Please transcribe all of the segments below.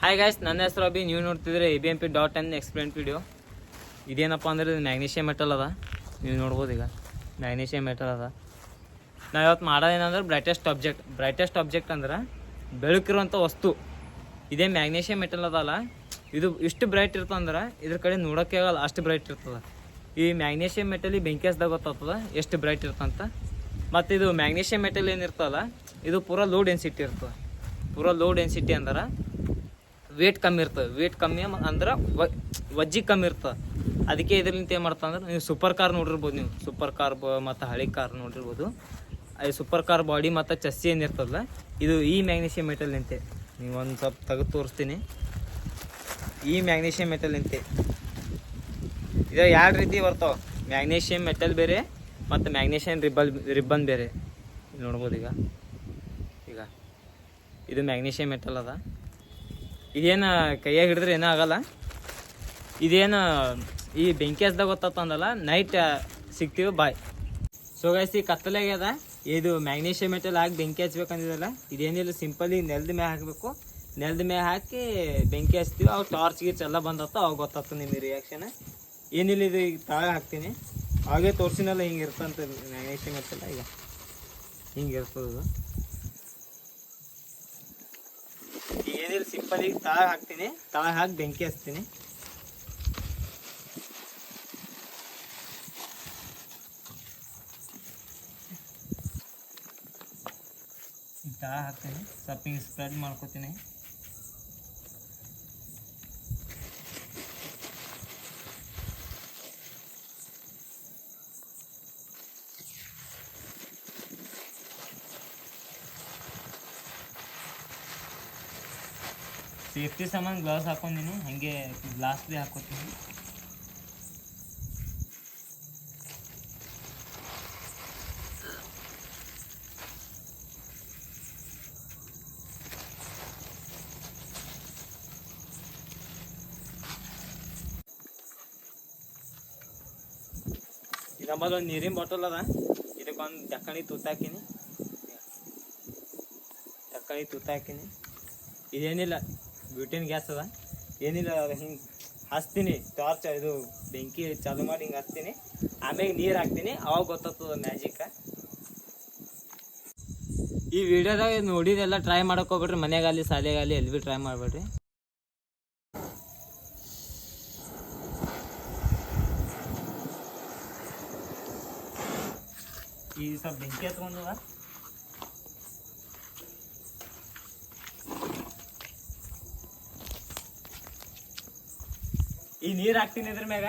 Hi guys, ನನ್ನ ಹೆಸರು ಅಭಿ. ನೀವು ನೋಡ್ತಿದ್ರೆ ABMP.in ಎಕ್ಸ್ಪ್ಲೇನ್ ವಿಡಿಯೋ. ಇದೇನಪ್ಪ ಅಂದರೆ ಇದು ಮ್ಯಾಗ್ನೀಷಿಯಮ್ ಮೆಟಲ್ ಅದ. ನೀವು ನೋಡ್ಬೋದು, ಈಗ ಮ್ಯಾಗ್ನೀಷಿಯಮ್ ಮೆಟಲ್ ಅದ. ನಾವು ಇವತ್ತು ಮಾಡೋದೇನಂದ್ರೆ ಬ್ರೈಟೆಸ್ಟ್ ಆಬ್ಜೆಕ್ಟ್ ಅಂದ್ರೆ ಬೆಳಕಿರುವಂಥ ವಸ್ತು. ಇದೇ ಮ್ಯಾಗ್ನೀಷಿಯಮ್ ಮೆಟಲ್ ಅದಲ್ಲ, ಇದು ಇಷ್ಟು ಬ್ರೈಟ್ ಇರ್ತಂದ್ರೆ ಇದ್ರ ಕಡೆ ನೋಡೋಕ್ಕೆ ಆಗಲ್ಲ, ಅಷ್ಟು ಬ್ರೈಟ್ ಇರ್ತದೆ. ಈ ಮ್ಯಾಗ್ನೀಷಿಯಮ್ ಮೆಟಲ್ ಬೆಂಕಿ ಹಚ್ಚಿದಾಗ ಗೊತ್ತಾಗ್ತದೆ ಎಷ್ಟು ಬ್ರೈಟ್ ಇರ್ತಂತ. ಮತ್ತು ಇದು ಮ್ಯಾಗ್ನೀಷಿಯಮ್ ಮೆಟಲ್ ಏನಿರ್ತಲ್ಲ, ಇದು ಪೂರಾ ಲೋ ಡೆನ್ಸಿಟಿ ಇರ್ತದೆ. ಪೂರಾ ಲೋ ಡೆನ್ಸಿಟಿ ಅಂದ್ರೆ ವೇಟ್ ಕಮ್ಮಿ ಇರ್ತದೆ. ವೇಟ್ ಕಮ್ಮಿ ಅಂದ್ರೆ ವಜ್ಜಿ ಕಮ್ಮಿ ಇರ್ತದೆ. ಅದಕ್ಕೆ ಇದರಿಂದ ಏನು ಮಾಡ್ತಾ ಅಂದ್ರೆ, ನೀವು ಸೂಪರ್ ಕಾರ್ ನೋಡಿರ್ಬೋದು. ನೀವು ಸೂಪರ್ ಕಾರ್ ಮತ್ತು ಹಳೆ ಕಾರ್ ನೋಡಿರ್ಬೋದು. ಅದು ಸೂಪರ್ ಕಾರ್ ಬಾಡಿ ಮತ್ತು ಚಸ್ಸಿ ಏನಿರ್ತದಲ್ಲ, ಇದು ಈ ಮ್ಯಾಗ್ನೀಷಿಯಮ್ ಮೆಟಲ್ ನಿಂತೆ. ನೀವು ಒಂದು ಸ್ವಲ್ಪ ತೆಗೆದು ತೋರಿಸ್ತೀನಿ. ಈ ಮ್ಯಾಗ್ನೀಷಿಯಮ್ ಮೆಟಲ್ ನಿಂತೆ ಇದು ಎರಡು ರೀತಿ ಬರ್ತಾವೆ. ಮ್ಯಾಗ್ನೀಷಿಯಮ್ ಮೆಟಲ್ ಬೇರೆ ಮತ್ತು ಮ್ಯಾಗ್ನೀಷಿಯಮ್ ರಿಬ್ಬನ್ ಬೇರೆ. ನೋಡ್ಬೋದು ಈಗ ಇದು ಮ್ಯಾಗ್ನೀಷಿಯಮ್ ಮೆಟಲ್ ಅದ. ಇದೇನು ಕೈಯಾಗಿ ಹಿಡಿದ್ರೆ ಏನೂ ಆಗಲ್ಲ. ಇದೇನು ಈ ಬೆಂಕಿ ಹಚ್ಚಿದಾಗ ಗೊತ್ತಾಗ್ತಂದಲ್ಲ, ನೈಟ್ ಸಿಗ್ತೀವಿ ಬಾಯ್. ಸೊ ಗೈಸ್, ಈ ಕತ್ತಲಾಗೆ ಅದ. ಇದು ಮ್ಯಾಗ್ನೀಷಿಯಮ್ ಮೆಟಲ್ ಹಾಕಿ ಬೆಂಕಿ ಹಚ್ಬೇಕಂದಿದಲ್ಲ, ಇದೇನಿಲ್ಲ, ಸಿಂಪಲಿ ನೆಲದ ಮೇಲೆ ಹಾಕಬೇಕು. ನೆಲದ ಮೇಲೆ ಹಾಕಿ ಬೆಂಕಿ ಹಚ್ತೀವಿ. ಅವು ಟಾರ್ಚ್ ಗೀರ್ಚ್ ಎಲ್ಲ ಬಂದತ್ತ, ಅವಾಗ ಗೊತ್ತಾಗ್ತದೆ ನಿಮಗೆ ರಿಯಾಕ್ಷನ್. ಏನಿಲ್ಲ, ಇದು ಈಗ ತಾಳೆ ಹಾಕ್ತೀನಿ. ಹಾಗೆ ತೋರಿಸಿನಲ್ಲ, ಹಿಂಗೆ ಇರ್ತಂತ ಮ್ಯಾಗ್ನೀಷಿಯಮ್ ಮೆಟಲ್. ಈಗ ಹಿಂಗೆ ಇರ್ತದೆ. ಏನಿಲ್ಲ, ಸಿಂಪಲ್ ಈಗ ತಾಳೆ ಹಾಕ್ತೀನಿ. ತಾಳೆ ಹಾಕಿ ಬೆಂಕಿ ಹಚ್ತೀನಿ. ತಾಳೆ ಹಾಕ್ತೀನಿ, ಸ್ವಲ್ಪ ಹಿಂಗೆ ಸ್ಪ್ರೆಡ್ ಮಾಡ್ಕೊತೀನಿ. ಸೇಫ್ಟಿ ಸಾಮಾನು ಗ್ಲೌಸ್ ಹಾಕೊಂಡಿನಿ, ಹಾಗೆ ಗ್ಲಾಸ್ ಭೀ ಹಾಕೋತೀನಿ. ನಮ್ಮಲ್ಲಿ ಒಂದು ನೀರಿನ ಬಾಟಲ್ ಅದ. ಇದಕ್ಕೊಂದು ತಕ್ಕಣಿ ತುತ್ತಾಕಿನಿ. ಇದೇನಿಲ್ಲ, ಬ್ಯೂಟಿನ್ ಗ್ಯಾಸ್ ಅದ. ಏನಿಲ್ಲ, ಹಿಂಗೆ ಹಚ್ತೀನಿ ಟಾರ್ಚ್, ಇದು ಬೆಂಕಿ ಚಾಲು ಮಾಡಿ ಹಿಂಗೆ ಹಚ್ತೀನಿ. ಆಮೇಲೆ ನೀರು ಹಾಕ್ತೀನಿ, ಅವಾಗ ಗೊತ್ತಾಗ್ತದ ಮ್ಯಾಜಿಕ್. ಈ ವಿಡಿಯೋದಾಗ ನೋಡಿದೆಲ್ಲ ಟ್ರೈ ಮಾಡಕ್ಕೆ ಹೋಗ್ಬೇಡ್ರಿ. ಮನೆಗಾಗಲಿ ಶಾಲೆಗಾಗಲಿ ಎಲ್ಲಿ ಭೀ ಟ್ರೈ ಮಾಡಬೇಡ್ರಿ. ಈ ಸ್ವಲ್ಪ ಬೆಂಕಿ ಹತ್ಕೊಂಡದ. ಈ ನೀರು ಹಾಕ್ತೀನಿ ಇದ್ರ ಮ್ಯಾಗ.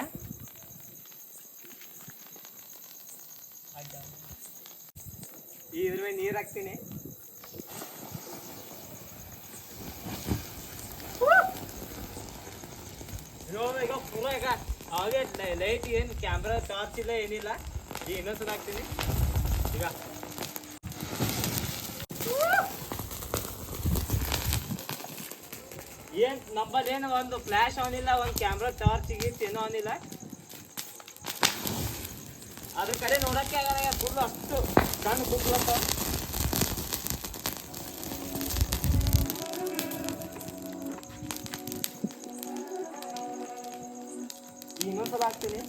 ಇದ್ರ ಮ್ಯಾಗ ನೀರು ಹಾಕ್ತೀನಿ. ಈಗ ಪೂರ ಈಗ ಹಾಗೆ ಲೈಟ್ ಏನು ಕ್ಯಾಮ್ರಾ ಟಾರ್ಚ್ ಇಲ್ಲ, ಏನಿಲ್ಲ. ಈಗ ಇನ್ನೊಂದ್ಸಲ ಹಾಕ್ತೀನಿ. ಈಗ ಏನ್ ನಮ್ಮದೇನು ಒಂದು ಫ್ಲಾಶ್ ಅವನಿಲ್ಲ, ಒಂದು ಕ್ಯಾಮ್ರಾ ಟಾರ್ಚ್ ಗೀರ್ಚ್ ಏನೋ ಅವನಿಲ್ಲ. ಅದ್ರ ಕಡೆ ನೋಡಕ್ಕೆ ಆಗಲ್ಲ, ಫುಲ್ ಅಷ್ಟು ಕಣ್ಣು ಕುಗ್ಲತ್ತ. ಇನ್ನೊಂದ್ಸಲ ಹಾಕ್ತೀನಿ.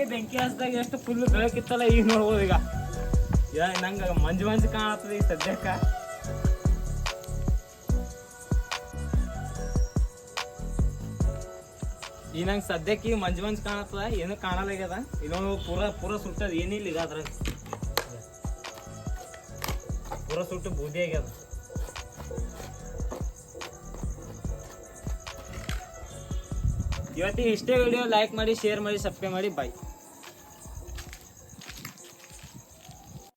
ಬೆಂಕಿ ಹಚ್ಚಿದಾಗ ಎಷ್ಟು ಫುಲ್ ಬೆಳಕಿತ್ತಲ್ಲ, ಈಗ ನೋಡ್ಬೋದು. ಈಗ ನಂಗೆ ಮಂಜು ಕಾಣತ್ತದ ಈಗ ಸದ್ಯಕ್ಕೆ. ಈ ನಂಗೆ ಸದ್ಯಕ್ಕೆ ಮಂಜು ಮಂಜು ಕಾಣತ್ತದ, ಏನು ಕಾಣಲಾಗ್ಯದ. ಇನ್ನೊಂದು ಪೂರ ಸುಟ್ಟದ, ಏನಿಲ್ಲ ಈಗ ಅದ್ರಾಗ ಪೂರ ಸುಟ್ಟು ಬೂದಿ ಆಗ್ಯದ. ಇವತ್ತಿಗೆ ಇಷ್ಟೇ ವಿಡಿಯೋ. ಲೈಕ್ ಮಾಡಿ, ಶೇರ್ ಮಾಡಿ, ಸಬ್ಸ್ಕ್ರೈಬ್ ಮಾಡಿ. ಬಾಯ್.